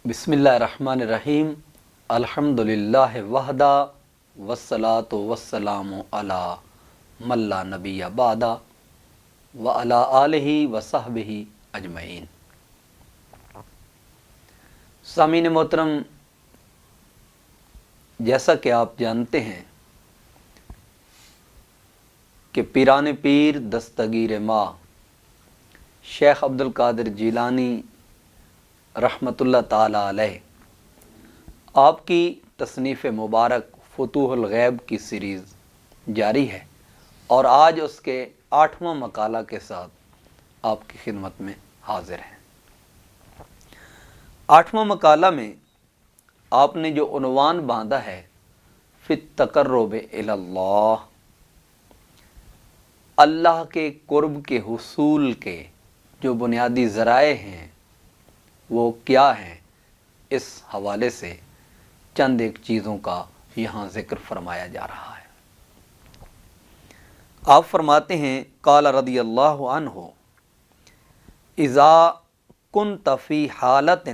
بسم اللہ الرحمن الرحیم الحمدللہ وحدہ والصلاة والسلام علی من لا نبی بعدہ وعلی آلہ وصحبہ اجمعین۔ سامعین محترم، جیسا کہ آپ جانتے ہیں کہ پیران پیر دستگیر ماں شیخ عبدالقادر جیلانی رحمۃ اللہ تعالی علیہ آپ کی تصنیف مبارک فتوح الغیب کی سیریز جاری ہے، اور آج اس کے 8واں مقالہ کے ساتھ آپ کی خدمت میں حاضر ہیں۔ 8واں مقالہ میں آپ نے جو عنوان باندھا ہے فی التقرب الی اللہ، اللہ کے قرب کے حصول کے جو بنیادی ذرائع ہیں وہ کیا ہیں، اس حوالے سے چند ایک چیزوں کا یہاں ذکر فرمایا جا رہا ہے۔ آپ فرماتے ہیں قال رضی اللہ عنہ اذا کنت فی حالت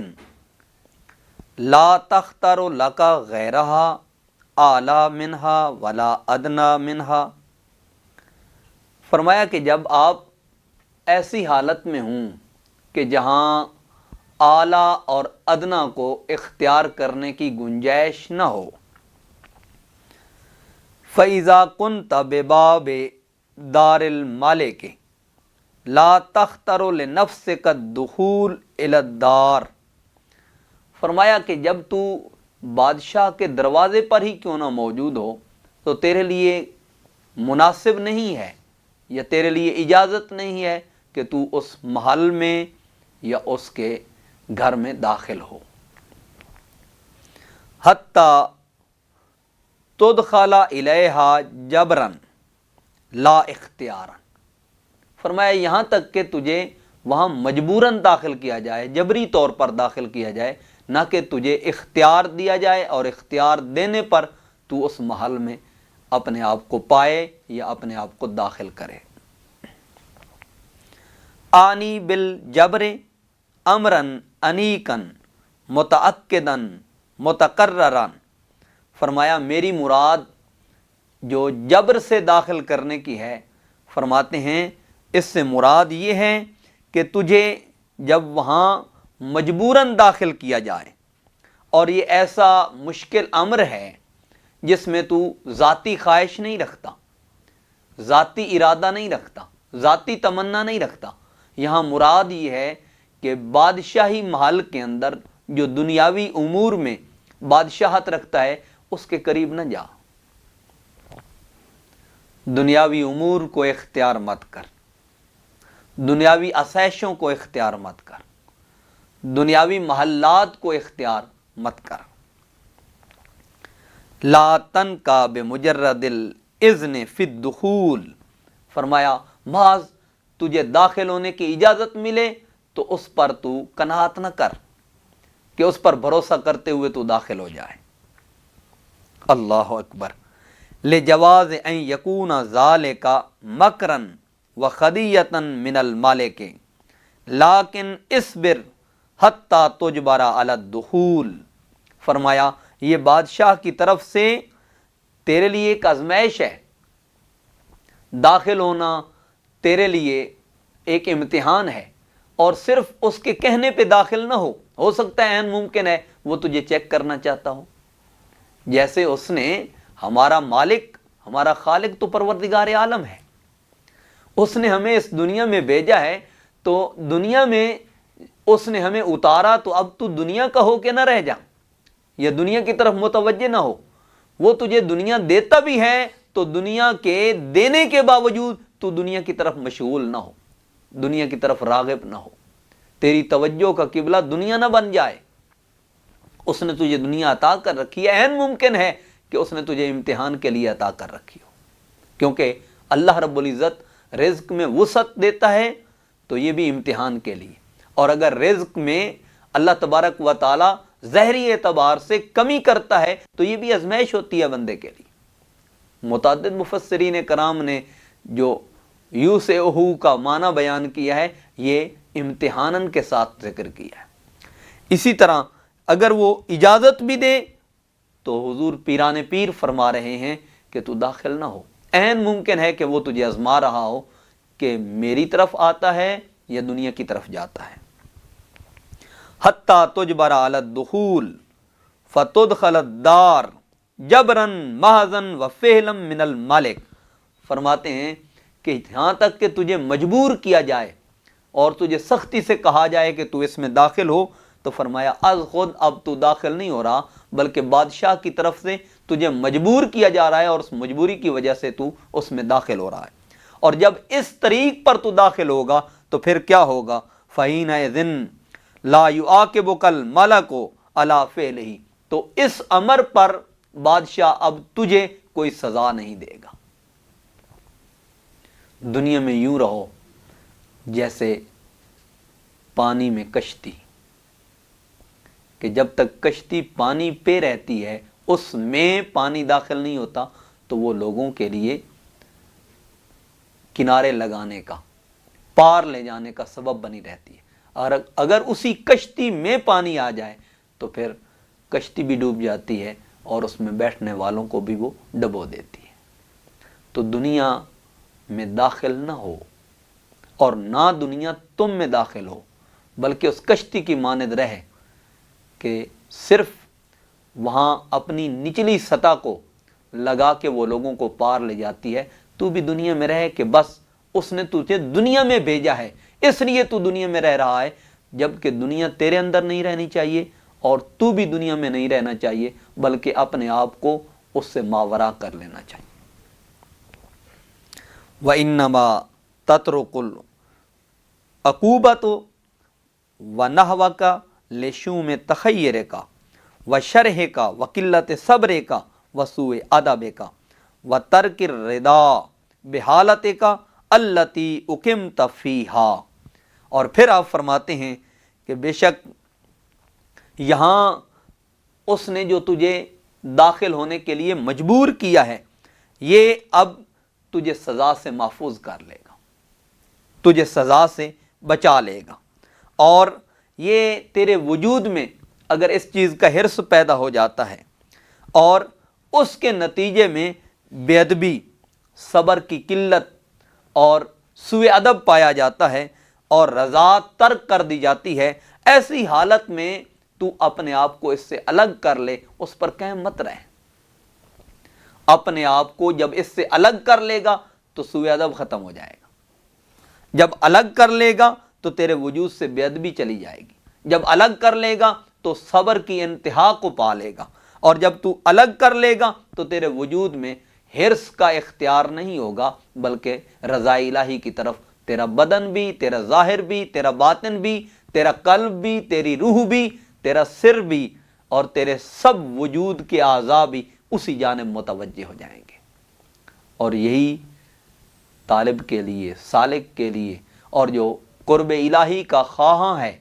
لا تختار لک غیرها اعلی منها ولا ادنی منها، فرمایا کہ جب آپ ایسی حالت میں ہوں کہ جہاں اعلیٰ اور ادنا کو اختیار کرنے کی گنجائش نہ ہو، فَإِذَا كُنْتَ بِبَابِ دَارِ الْمَلِكِ لَا تَخْتَرُ لِنَفْسِكَ الدُّخُولَ إِلَى الدَّارِ، فرمایا کہ جب تو بادشاہ کے دروازے پر ہی کیوں نہ موجود ہو تو تیرے لیے مناسب نہیں ہے یا تیرے لیے اجازت نہیں ہے کہ تو اس محل میں یا اس کے گھر میں داخل ہو، حتیٰ تدخل الیہا جبرا لا اختیارا، فرمایا یہاں تک کہ تجھے وہاں مجبوراً داخل کیا جائے، جبری طور پر داخل کیا جائے، نہ کہ تجھے اختیار دیا جائے اور اختیار دینے پر تو اس محل میں اپنے آپ کو پائے یا اپنے آپ کو داخل کرے۔ آنی بالجبر امرن انیکن متعقدن متقررن، فرمایا میری مراد جو جبر سے داخل کرنے کی ہے، فرماتے ہیں اس سے مراد یہ ہے کہ تجھے جب وہاں مجبوراً داخل کیا جائے اور یہ ایسا مشکل امر ہے جس میں تو ذاتی خواہش نہیں رکھتا، ذاتی ارادہ نہیں رکھتا، ذاتی تمنا نہیں رکھتا، یہاں مراد یہ ہے کہ بادشاہی محل کے اندر جو دنیاوی امور میں بادشاہت رکھتا ہے اس کے قریب نہ جا، دنیاوی امور کو اختیار مت کر، دنیاوی آسائشوں کو اختیار مت کر، دنیاوی محلات کو اختیار مت کر۔ لا تنکا بمجرد الاذن فی الدخول، فرمایا محض تجھے داخل ہونے کی اجازت ملے تو اس پر تو قناعت نہ کر کہ اس پر بھروسہ کرتے ہوئے تو داخل ہو جائے۔ اللہ اکبر۔ لجواز ان یکون ذالک مکرا وخدیۃ من المالک لیکن اصبر حتی تجبر علی الدخول، فرمایا یہ بادشاہ کی طرف سے تیرے لیے ایک آزمائش ہے، داخل ہونا تیرے لیے ایک امتحان ہے، اور صرف اس کے کہنے پہ داخل نہ ہو سکتا ہے ممکن ہے وہ تجھے چیک کرنا چاہتا ہو، جیسے اس نے ہمارا مالک ہمارا خالق تو پروردگار عالم ہے، اس نے ہمیں اس دنیا میں بھیجا ہے، تو دنیا میں اس نے ہمیں اتارا تو اب تو دنیا کا ہو کے نہ رہ جا یا دنیا کی طرف متوجہ نہ ہو، وہ تجھے دنیا دیتا بھی ہے تو دنیا کے دینے کے باوجود تو دنیا کی طرف مشغول نہ ہو، دنیا کی طرف راغب نہ ہو، تیری توجہ کا قبلہ دنیا نہ بن جائے۔ اس نے تجھے دنیا عطا کر رکھی ہے، عین ممکن ہے کہ اس نے تجھے امتحان کے لیے عطا کر رکھی ہو، کیونکہ اللہ رب العزت رزق میں وسعت دیتا ہے تو یہ بھی امتحان کے لیے، اور اگر رزق میں اللہ تبارک و تعالی ظاہری اعتبار سے کمی کرتا ہے تو یہ بھی آزمائش ہوتی ہے بندے کے لیے۔ متعدد مفسرین کرام نے جو یوسعہ کا معنی بیان کیا ہے، یہ امتحانن کے ساتھ ذکر کیا ہے۔ اسی طرح اگر وہ اجازت بھی دے تو حضور پیران پیر فرما رہے ہیں کہ تو داخل نہ ہو. عین ممکن ہے کہ وہ تجھے آزما رہا ہو کہ میری طرف آتا ہے یا دنیا کی طرف جاتا ہے. حتی تجبر علی الدخول فتدخل الدار جبرن محضن و فعلم من الملک. فرماتے ہیں کہ یہاں تک کہ تجھے مجبور کیا جائے اور تجھے سختی سے کہا جائے کہ تو اس میں داخل ہو، تو فرمایا از خود اب تو داخل نہیں ہو رہا، بلکہ بادشاہ کی طرف سے تجھے مجبور کیا جا رہا ہے اور اس مجبوری کی وجہ سے تو اس میں داخل ہو رہا ہے. اور جب اس طریق پر تو داخل ہوگا تو پھر کیا ہوگا؟ فَحِينَئِذٍ لَا يُعَاقِبُكَ الْمَلَكُ عَلَىٰ فِعْلِهِ. تو اس امر پر بادشاہ اب تجھے کوئی سزا نہیں دے گا. دنیا میں یوں رہو جیسے پانی میں کشتی، کہ جب تک کشتی پانی پہ رہتی ہے، اس میں پانی داخل نہیں ہوتا، تو وہ لوگوں کے لیے کنارے لگانے کا، پار لے جانے کا سبب بنی رہتی ہے. اور اگر اسی کشتی میں پانی آ جائے تو پھر کشتی بھی ڈوب جاتی ہے اور اس میں بیٹھنے والوں کو بھی وہ ڈبو دیتی ہے. تو دنیا میں داخل نہ ہو، اور نہ دنیا تم میں داخل ہو، بلکہ اس کشتی کی مانند رہے کہ صرف وہاں اپنی نچلی سطح کو لگا کے وہ لوگوں کو پار لے جاتی ہے. تو بھی دنیا میں رہے کہ بس اس نے تجھے دنیا میں بھیجا ہے، اس لیے تو دنیا میں رہ رہا ہے، جبکہ دنیا تیرے اندر نہیں رہنی چاہیے اور تو بھی دنیا میں نہیں رہنا چاہیے، بلکہ اپنے آپ کو اس سے ماورا کر لینا چاہیے. وَإِنَّمَا تَتْرُكُ الْعُقُوبَةُ وَنَحْوَكَ لِشُومِ تَخَيُّرِكَ وَشَرْحِكَ وَقِلَّةِ صَبْرِكَ وَسُوءِ أَدَبِكَ وَتَرْكِ الرِّضَا بِحَالَتِكَ الَّتِي أُقِمْتَ فِيهَا. اور پھر آپ فرماتے ہیں کہ بے شک یہاں اس نے جو تجھے داخل ہونے کے لیے مجبور کیا ہے، یہ اب تجھے سزا سے محفوظ کر لے گا، تجھے سزا سے بچا لے گا. اور یہ تیرے وجود میں اگر اس چیز کا حرص پیدا ہو جاتا ہے اور اس کے نتیجے میں بے ادبی، صبر کی قلت اور سوء ادب پایا جاتا ہے اور رضا ترک کر دی جاتی ہے، ایسی حالت میں تو اپنے آپ کو اس سے الگ کر لے، اس پر قائم مت رہے. اپنے آپ کو جب اس سے الگ کر لے گا تو سوء ادب ختم ہو جائے گا. جب الگ کر لے گا تو تیرے وجود سے بے ادبی چلی جائے گی. جب الگ کر لے گا تو صبر کی انتہا کو پا لے گا. اور جب تو الگ کر لے گا تو تیرے وجود میں حرص کا اختیار نہیں ہوگا، بلکہ رضا الہی کی طرف تیرا بدن بھی، تیرا ظاہر بھی، تیرا باطن بھی، تیرا قلب بھی، تیری روح بھی، تیرا سر بھی اور تیرے سب وجود کے اعضاء بھی اسی جانب متوجہ ہو جائیں گے. اور یہی طالب کے لیے، سالک کے لیے، اور جو قرب الہی کا خواہاں ہے،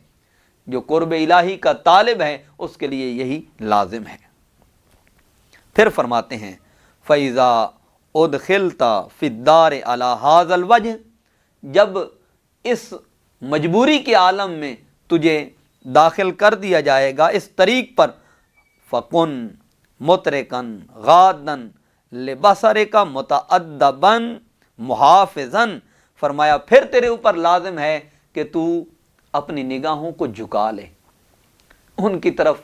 جو قرب الہی کا طالب ہے، اس کے لیے یہی لازم ہے. پھر فرماتے ہیں فَإِذَا أُدْخِلْتَ فِي الدَّارِ عَلَى هَذَا الْوَجْهِ. جب اس مجبوری کے عالم میں تجھے داخل کر دیا جائے گا اس طریق پر، فَكُن مُتْرِكًا غَادًا لِبَصَرِكَ مُتَأَدَّبًا مُحَافِظًا. فرمایا پھر تیرے اوپر لازم ہے کہ تو اپنی نگاہوں کو جھکا لے، ان کی طرف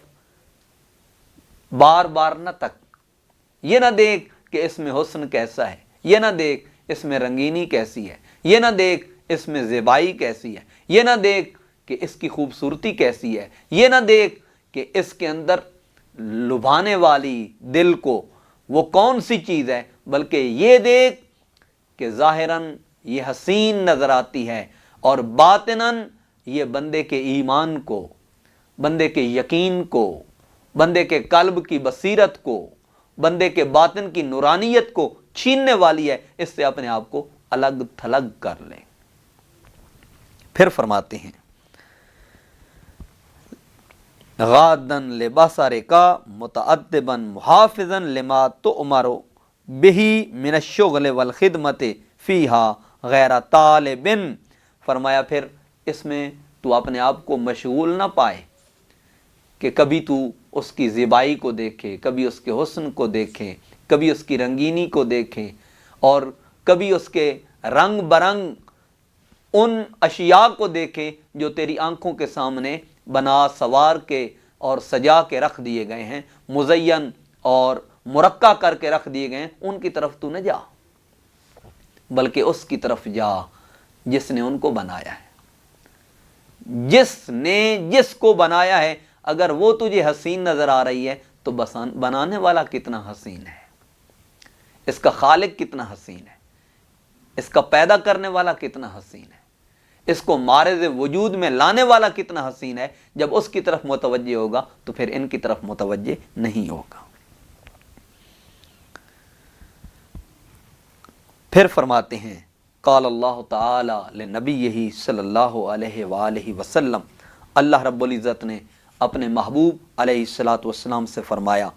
بار بار نہ تک. یہ نہ دیکھ کہ اس میں حسن کیسا ہے، یہ نہ دیکھ اس میں رنگینی کیسی ہے، یہ نہ دیکھ اس میں زیبائی کیسی ہے، یہ نہ دیکھ کہ اس کی خوبصورتی کیسی ہے، یہ نہ دیکھ کہ اس کے اندر لبھانے والی دل کو وہ کون سی چیز ہے، بلکہ یہ دیکھ کہ ظاہراً یہ حسین نظر آتی ہے اور باطناً یہ بندے کے ایمان کو، بندے کے یقین کو، بندے کے قلب کی بصیرت کو، بندے کے باطن کی نورانیت کو چھیننے والی ہے. اس سے اپنے آپ کو الگ تھلگ کر لیں. پھر فرماتے ہیں غادن لبصرک متأدبا محافظا لما تؤمر به من الشغل والخدمت فیہا غیر طالب. فرمایا پھر اس میں تو اپنے آپ کو مشغول نہ پائے کہ کبھی تو اس کی زیبائی کو دیکھے، کبھی اس کے حسن کو دیکھے، کبھی اس کی رنگینی کو دیکھے، اور کبھی اس کے رنگ برنگ ان اشیاء کو دیکھے جو تیری آنکھوں کے سامنے بنا سوار کے اور سجا کے رکھ دیے گئے ہیں، مزین اور مرقع کر کے رکھ دیے گئے ہیں، ان کی طرف تو نہ جا، بلکہ اس کی طرف جا جس نے ان کو بنایا ہے۔ جس نے جس کو بنایا ہے، اگر وہ تجھے حسین نظر آ رہی ہے تو بنانے والا کتنا حسین ہے، اس کا خالق کتنا حسین ہے، اس کا پیدا کرنے والا کتنا حسین ہے، اس کو معرض وجود میں لانے والا کتنا حسین ہے۔ جب اس کی طرف متوجہ ہوگا تو پھر ان کی طرف متوجہ نہیں ہوگا۔ پھر فرماتے ہیں قال اللہ تعالی لنبیہ صلی اللہ علیہ وآلہ وسلم، اللہ رب العزت نے اپنے محبوب علیہ الصلاۃ والسلام سے فرمایا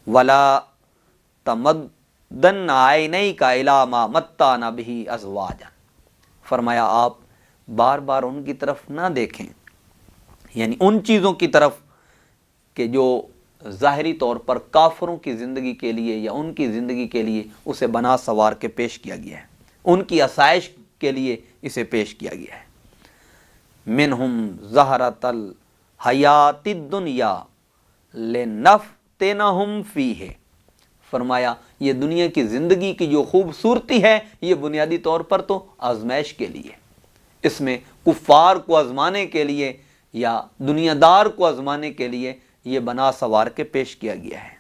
ولا تمدن عینیک الی ما متعنا بہ ازواجا، فرمایا آپ بار بار ان کی طرف نہ دیکھیں، یعنی ان چیزوں کی طرف کہ جو ظاہری طور پر کافروں کی زندگی کے لیے یا ان کی زندگی کے لیے اسے بنا سوار کے پیش کیا گیا ہے، ان کی آسائش کے لیے اسے پیش کیا گیا ہے۔ منہم زہرۃ الحیات الدنیا لنفتنہم فیہ، فرمایا یہ دنیا کی زندگی کی جو خوبصورتی ہے یہ بنیادی طور پر تو آزمائش کے لیے، اس میں کفار کو آزمانے کے لیے یا دنیا دار کو آزمانے کے لیے یہ بنا سوار کے پیش کیا گیا ہے۔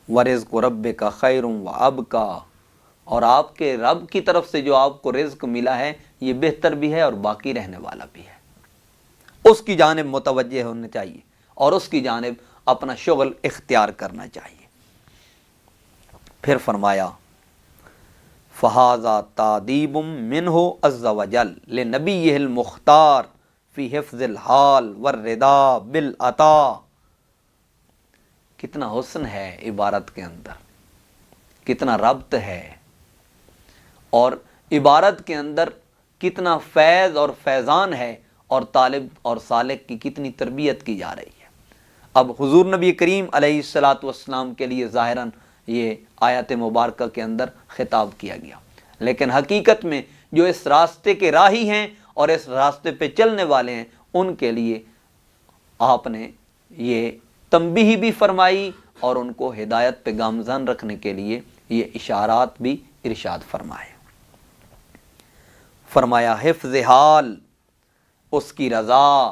وَرِزْقُ رَبِّكَ خَيْرٌ وَأَبْقَىٰ، اور آپ کے رب کی طرف سے جو آپ کو رزق ملا ہے یہ بہتر بھی ہے اور باقی رہنے والا بھی ہے، اس کی جانب متوجہ ہونا چاہیے اور اس کی جانب اپنا شغل اختیار کرنا چاہیے۔ پھر فرمایا فَهَذَا تَعْدِيبٌ مِّنْهُ عَزَّ وَجَلَّ لِنَبِيِّهِ الْمُخْتَارِ فی حفظ الحال والرضا بالعطا، کتنا حسن ہے عبارت کے اندر، کتنا ربط ہے، اور عبارت کے اندر کتنا فیض اور فیضان ہے، اور طالب اور سالک کی کتنی تربیت کی جا رہی ہے۔ اب حضور نبی کریم علیہ الصلاۃ والسلام کے لیے ظاہراً یہ آیت مبارکہ کے اندر خطاب کیا گیا، لیکن حقیقت میں جو اس راستے کے راہی ہیں اور اس راستے پہ چلنے والے ہیں ان کے لیے آپ نے یہ تنبیہ بھی فرمائی اور ان کو ہدایت پہ گامزن رکھنے کے لیے یہ اشارات بھی ارشاد فرمائے۔ فرمایا حفظ حال، اس کی رضا،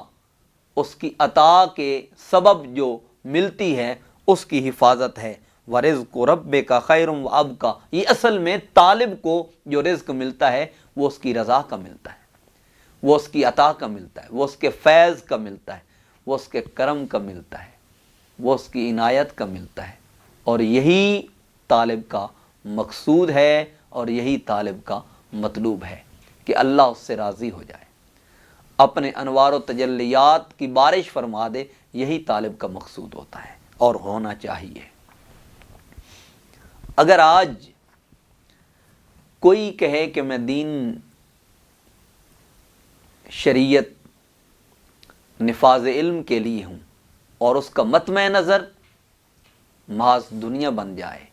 اس کی عطا کے سبب جو ملتی ہے اس کی حفاظت ہے۔ وَرِزْقُ رَبِّكَ خَيْرٌ وَأَبْقَىٰ، یہ اصل میں طالب کو جو رزق ملتا ہے وہ اس کی رضا کا ملتا ہے، وہ اس کی عطا کا ملتا ہے، وہ اس کے فیض کا ملتا ہے، وہ اس کے کرم کا ملتا ہے، وہ اس کی عنایت کا ملتا ہے، اور یہی طالب کا مقصود ہے اور یہی طالب کا مطلوب ہے کہ اللہ اس سے راضی ہو جائے، اپنے انوار و تجلیات کی بارش فرما دے، یہی طالب کا مقصود ہوتا ہے اور ہونا چاہیے۔ اگر آج کوئی کہے کہ میں دین شریعت نفاذ علم کے لیے ہوں اور اس کا مطمع نظر محض دنیا بن جائے،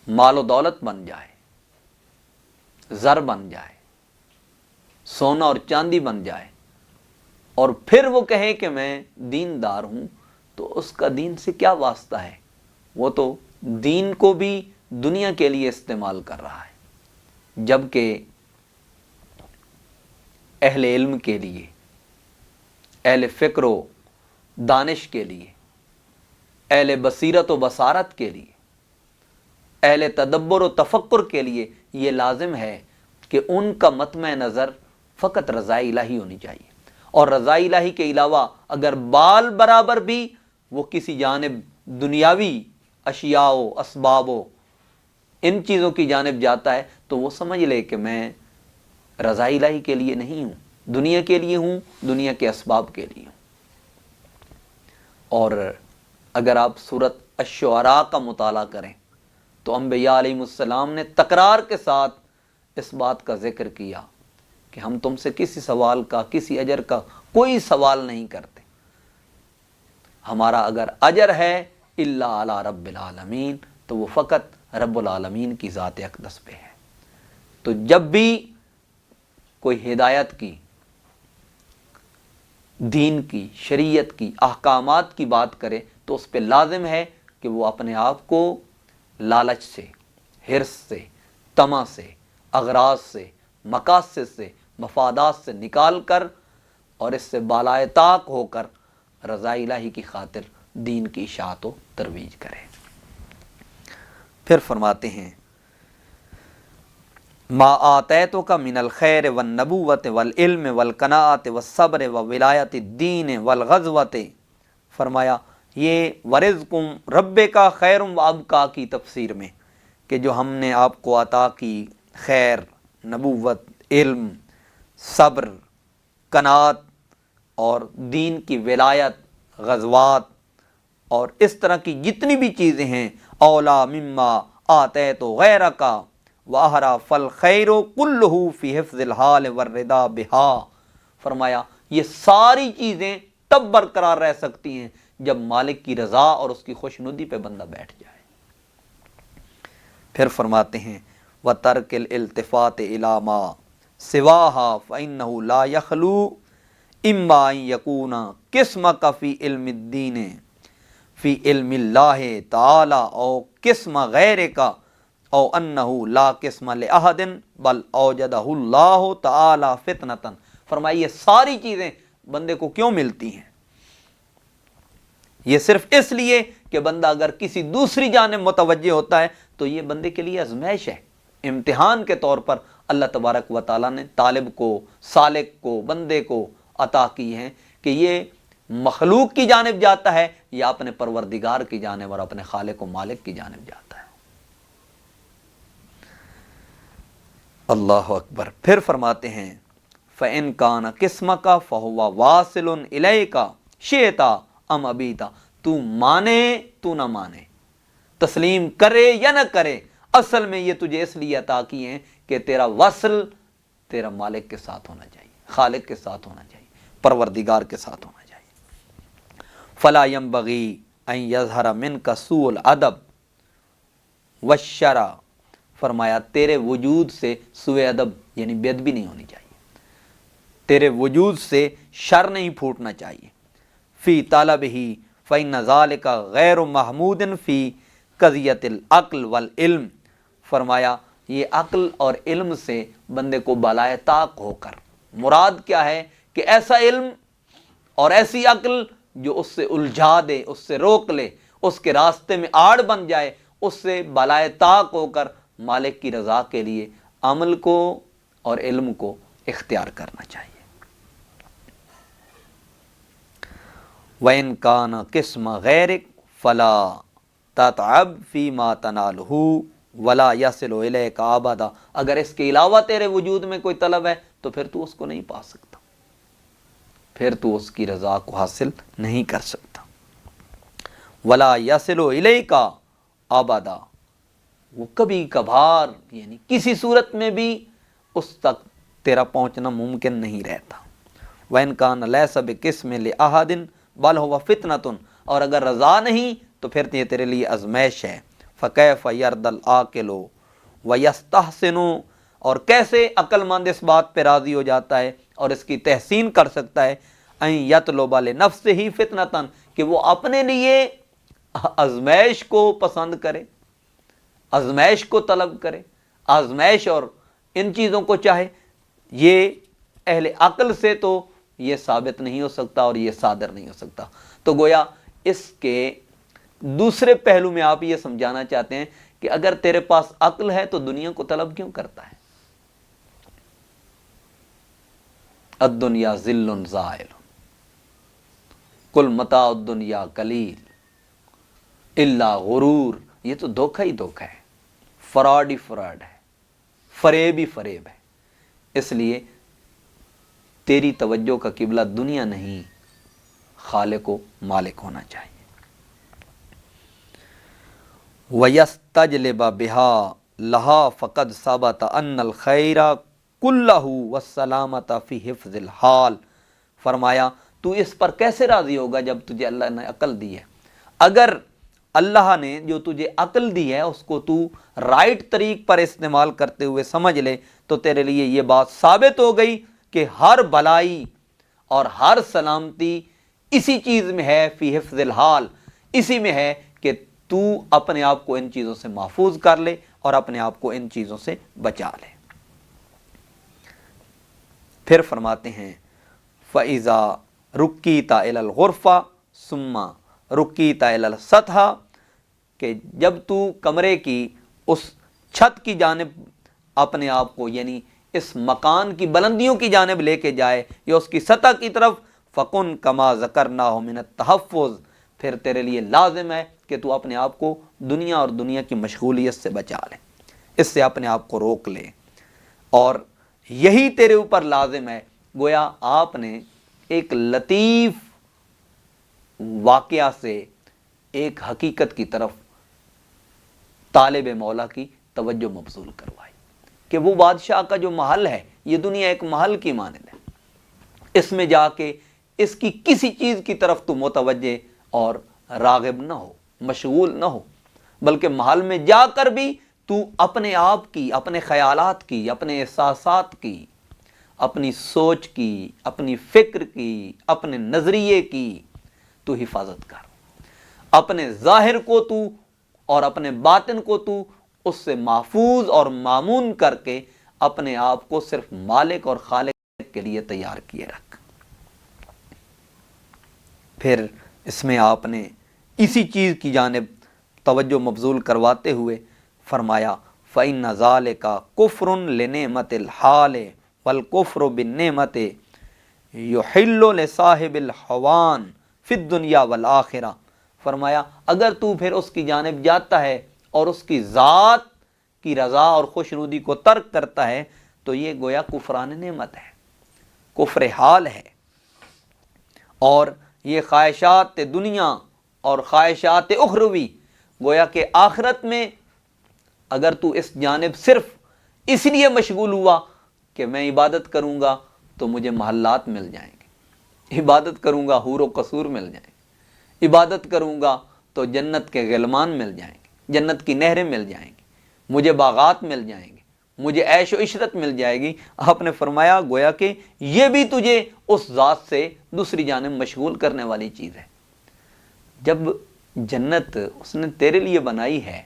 مال و دولت بن جائے، زر بن جائے، سونا اور چاندی بن جائے، اور پھر وہ کہے کہ میں دیندار ہوں، تو اس کا دین سے کیا واسطہ ہے؟ وہ تو دین کو بھی دنیا کے لیے استعمال کر رہا ہے، جبکہ اہل علم کے لیے، اہل فکر و دانش کے لیے، اہل بصیرت و بصارت کے لیے، اہل تدبر و تفکر کے لیے یہ لازم ہے کہ ان کا مطمع نظر فقط رضا الہی ہونی چاہیے، اور رضا الہی کے علاوہ اگر بال برابر بھی وہ کسی جانب دنیاوی اشیاء و اسباب و ان چیزوں کی جانب جاتا ہے تو وہ سمجھ لے کہ میں رضا الہی کے لیے نہیں ہوں، دنیا کے لیے ہوں، دنیا کے اسباب کے لیے ہوں۔ اور اگر آپ سورۃ الشعراء کا مطالعہ کریں تو انبیاء علیہ السلام نے تکرار کے ساتھ اس بات کا ذکر کیا کہ ہم تم سے کسی سوال کا، کسی اجر کا کوئی سوال نہیں کرتے، ہمارا اگر اجر ہے الا علی رب العالمین تو وہ فقط رب العالمین کی ذات اقدس پہ ہے۔ تو جب بھی کوئی ہدایت کی، دین کی، شریعت کی، احکامات کی بات کرے تو اس پہ لازم ہے کہ وہ اپنے آپ کو لالچ سے، حرص سے، طمع سے، اغراض سے، مقاصد سے، مفادات سے نکال کر اور اس سے بالائے طاق ہو کر رضا الہی کی خاطر دین کی اشاعت و ترویج کرے۔ پھر فرماتے ہیں ما آتیتک من الخیر والنبوۃ والعلم والقناعۃ والصبر وولایۃ الدین والغزوۃ، فرمایا یہ ورزقکم ربک خیر وابقا کی تفسیر میں کہ جو ہم نے آپ کو عطا کی خیر، نبوت، علم، صبر، قناعت اور دین کی ولایت، غزوات اور اس طرح کی جتنی بھی چیزیں ہیں، اولا مما آتیت غیرک واہرا فالخیر کلہ فی حفظ الحال والرضا بہا، فرمایا یہ ساری چیزیں تب برقرار رہ سکتی ہیں جب مالک کی رضا اور اس کی خوشنودی پہ بندہ بیٹھ جائے۔ پھر فرماتے ہیں وَتَرْكِ الْالْتِفَاتِ إِلَى مَا سِوَاهَا فَإِنَّهُ لَا يَخْلُو إِمَّا أَن يَكُونَ قِسْمَكَ فِي عِلْمِ الدِّينِ فِي عِلْمِ اللَّهِ تَعَالَى أَوْ قِسْمَ غَيْرِكَ أَوْ أَنَّهُ لَا قِسْمَ لِأَحَدٍ بَلْ أَوْجَدَهُ اللَّهُ تَعَالَى فِتْنَةً، فرمایا یہ ساری چیزیں بندے کو کیوں ملتی ہیں؟ یہ صرف اس لیے کہ بندہ اگر کسی دوسری جانب متوجہ ہوتا ہے تو یہ بندے کے لیے آزمائش ہے، امتحان کے طور پر اللہ تبارک و تعالیٰ نے طالب کو، سالک کو، بندے کو عطا کی ہیں کہ یہ مخلوق کی جانب جاتا ہے یا اپنے پروردگار کی جانب اور اپنے خالق و مالک کی جانب جاتا ہے۔ اللہ اکبر۔ پھر فرماتے ہیں فَإِن كَانَ قِسْمَكَ فَهُوَ وَاصِلٌ إِلَيْكَ شِئْتَ ام ابیتا، تو مانے تو نہ مانے، تسلیم کرے یا نہ کرے، اصل میں یہ تجھے اس لیے عطا کی ہیں کہ تیرا وصل تیرا مالک کے ساتھ ہونا چاہیے، خالق کے ساتھ ہونا چاہیے، پروردگار کے ساتھ ہونا چاہیے۔ فلا ينبغي ان يظهر منك سوء الادب والشرع، فرمایا تیرے وجود سے سوء ادب یعنی بے ادبی نہیں ہونی چاہیے، تیرے وجود سے شر نہیں پھوٹنا چاہیے۔ فی طالبہ فإن ذلک غیر محمود فی قضیۃ العقل والعلم، فرمایا یہ عقل اور علم سے بندے کو بالائے طاق ہو کر، مراد کیا ہے کہ ایسا علم اور ایسی عقل جو اس سے الجھا دے، اس سے روک لے، اس کے راستے میں آڑ بن جائے، اس سے بالائے طاق ہو کر مالک کی رضا کے لیے عمل کو اور علم کو اختیار کرنا چاہیے۔ وَإِن كَانَ قِسْمَ غَيْرِكَ فَلَا تَتْعَبْ فِي مَا تَنَالُهُ وَلَا يَصِلُ إِلَيْكَ أَبَدًا، اگر اس کے علاوہ تیرے وجود میں کوئی طلب ہے تو پھر تو اس کو نہیں پا سکتا، پھر تو اس کی رضا کو حاصل نہیں کر سکتا۔ وَلَا يَصِلُ إِلَيْكَ أَبَدًا، وہ کبھی کبھار یعنی کسی صورت میں بھی اس تک تیرا پہنچنا ممکن نہیں رہتا۔ وَإِن كَانَ لَيْسَ بِقِسْمٍ لِأَحَدٍ بل ہوا فتنۃ، اور اگر رضا نہیں تو پھر یہ تیرے لیے آزمائش ہے۔ فَكَيْفَ يَرْضَى الْعَاقِلُ وَيَسْتَحْسِنُ، اور کیسے عقل مند اس بات پہ راضی ہو جاتا ہے اور اس کی تحسین کر سکتا ہے، أَن يَطْلُبَ لِنَفْسِهِ فِتْنَةً، کہ وہ اپنے لیے آزمائش کو پسند کرے، آزمائش کو طلب کرے، آزمائش اور ان چیزوں کو چاہے، یہ اہل عقل سے تو یہ ثابت نہیں ہو سکتا اور یہ صادر نہیں ہو سکتا۔ تو گویا اس کے دوسرے پہلو میں آپ یہ سمجھانا چاہتے ہیں کہ اگر تیرے پاس عقل ہے تو دنیا کو طلب کیوں کرتا ہے؟ الدنیا ذل زائل کل متاع الدنیا قلیل الا غرور، یہ تو دھوکہ ہی دھوکہ ہے، فراڈ ہی فراڈ ہے، فریب ہی فریب ہے۔ اس لیے تیری توجہ کا قبلہ دنیا نہیں، خالق و مالک ہونا چاہیے۔ وَيَسْتَجْلِبَ بِهَا لَهَا فَقَدْ ثَبَتَ أَنَّ الْخَيْرَ کلہ والسلامۃ فی حفظ الحال، فرمایا تو اس پر کیسے راضی ہوگا جب تجھے اللہ نے عقل دی ہے؟ اگر اللہ نے جو تجھے عقل دی ہے اس کو تو رائٹ طریق پر استعمال کرتے ہوئے سمجھ لے تو تیرے لیے یہ بات ثابت ہو گئی کہ ہر بلائی اور ہر سلامتی اسی چیز میں ہے، فی حفظ الحال، اسی میں ہے کہ تو اپنے آپ کو ان چیزوں سے محفوظ کر لے اور اپنے آپ کو ان چیزوں سے بچا لے۔ پھر فرماتے ہیں فَإِذَا رُكِّيتَ إِلَى الْغُرْفَةِ ثُمَّ رُكِّيتَ إِلَى السَّطْحِ، کہ جب تو کمرے کی اس چھت کی جانب اپنے آپ کو، یعنی اس مکان کی بلندیوں کی جانب لے کے جائے یا اس کی سطح کی طرف، فَكُنْ كَمَا ذَكَرْنَاهُ مِنَ التَّحَفُّظِ، پھر تیرے لیے لازم ہے کہ تو اپنے آپ کو دنیا اور دنیا کی مشغولیت سے بچا لے، اس سے اپنے آپ کو روک لے، اور یہی تیرے اوپر لازم ہے۔ گویا آپ نے ایک لطیف واقعہ سے ایک حقیقت کی طرف طالب مولا کی توجہ مبذول کروائی کہ وہ بادشاہ کا جو محل ہے، یہ دنیا ایک محل کی مانند ہے، اس میں جا کے اس کی کسی چیز کی طرف تو متوجہ اور راغب نہ ہو، مشغول نہ ہو، بلکہ محل میں جا کر بھی تو اپنے آپ کی، اپنے خیالات کی، اپنے احساسات کی، اپنی سوچ کی، اپنی فکر کی، اپنے نظریے کی تو حفاظت کر، اپنے ظاہر کو تو اور اپنے باطن کو تو اس سے محفوظ اور مامون کر کے اپنے آپ کو صرف مالک اور خالق کے لیے تیار کیے رکھ۔ پھر اس میں آپ نے اسی چیز کی جانب توجہ مبذول کرواتے ہوئے فرمایا فَإِنَّ ذَلِكَ كُفْرٌ لِنِعْمَةِ الْحَالِ وَالْكُفْرُ بِالنِّعْمَةِ يُحِلُّ لِصَاحِبِ الْحَوَانِ فِي الدُّنْيَا وَالْآخِرَةِ، فرمایا اگر تو پھر اس کی جانب جاتا ہے اور اس کی ذات کی رضا اور خوشنودی کو ترک کرتا ہے تو یہ گویا کفران نعمت ہے، کفر حال ہے، اور یہ خواہشات دنیا اور خواہشات اخروی، گویا کہ آخرت میں اگر تو اس جانب صرف اس لیے مشغول ہوا کہ میں عبادت کروں گا تو مجھے محلات مل جائیں گے، عبادت کروں گا حور و قصور مل جائیں گے، عبادت کروں گا تو جنت کے غلمان مل جائیں گے، جنت کی نہریں مل جائیں گی، مجھے باغات مل جائیں گے، مجھے عیش و عشرت مل جائے گی۔ آپ نے فرمایا گویا کہ یہ بھی تجھے اس ذات سے دوسری جانب مشغول کرنے والی چیز ہے۔ جب جنت اس نے تیرے لیے بنائی ہے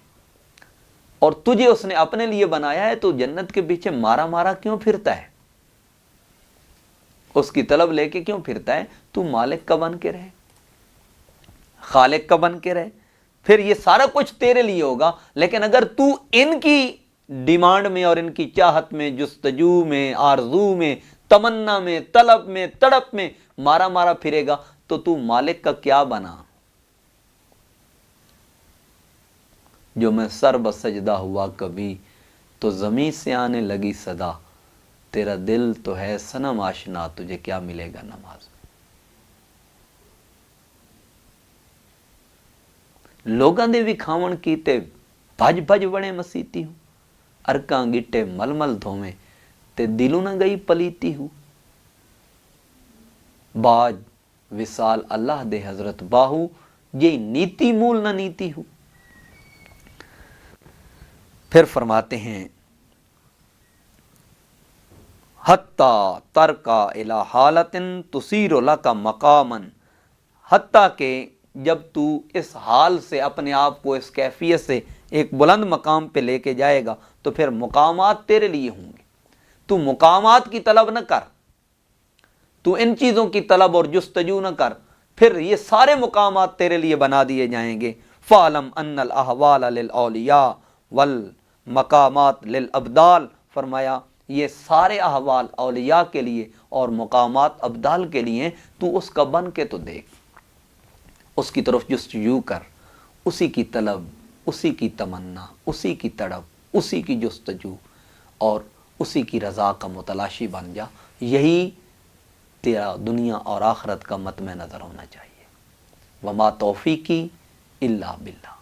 اور تجھے اس نے اپنے لیے بنایا ہے تو جنت کے پیچھے مارا مارا کیوں پھرتا ہے؟ اس کی طلب لے کے کیوں پھرتا ہے؟ تو مالک کا بن کے رہے، خالق کا بن کے رہے، پھر یہ سارا کچھ تیرے لیے ہوگا۔ لیکن اگر تو ان کی ڈیمانڈ میں اور ان کی چاہت میں، جستجو میں، آرزو میں، تمنا میں، طلب میں، تڑپ میں مارا مارا پھرے گا تو مالک کا کیا بنا؟ جو میں سر بسجدہ ہوا کبھی تو زمین سے آنے لگی صدا، تیرا دل تو ہے صنم آشنا، تجھے کیا ملے گا نماز میں۔ لوگاں دے وکھاون کیتے بھج بھج بڑے مسیتی ہوں، ارکاں گٹے مل مل دھویں تے دلوں نہ گئی پلیتی ہوں، باج وصال اللہ دے حضرت باہو، یہ نیتی مول نہ نیتی ہوں۔ پھر فرماتے ہیں حتیٰ ترکا الی حالت تصیر لک مقاما، حتیٰ کہ جب تو اس حال سے اپنے آپ کو، اس کیفیت سے ایک بلند مقام پہ لے کے جائے گا تو پھر مقامات تیرے لیے ہوں گے۔ تو مقامات کی طلب نہ کر، تو ان چیزوں کی طلب اور جستجو نہ کر، پھر یہ سارے مقامات تیرے لیے بنا دیے جائیں گے۔ فَعْلَمْ أَنَّ الْأَحْوَالَ لِلْأَوْلِيَاءِ وَالْمَقَامَاتِ لِلْأَبْدَالِ، فرمایا یہ سارے احوال اولیاء کے لیے اور مقامات ابدال کے لیے ہیں، تو اس کا بن کے تو دیکھ، اس کی طرف جستجو کر، اسی کی طلب، اسی کی تمنا، اسی کی تڑپ، اسی کی جستجو اور اسی کی رضا کا متلاشی بن جا۔ یہی تیرا دنیا اور آخرت کا مطمع نظر ہونا چاہیے۔ وما توفیقی الا باللہ۔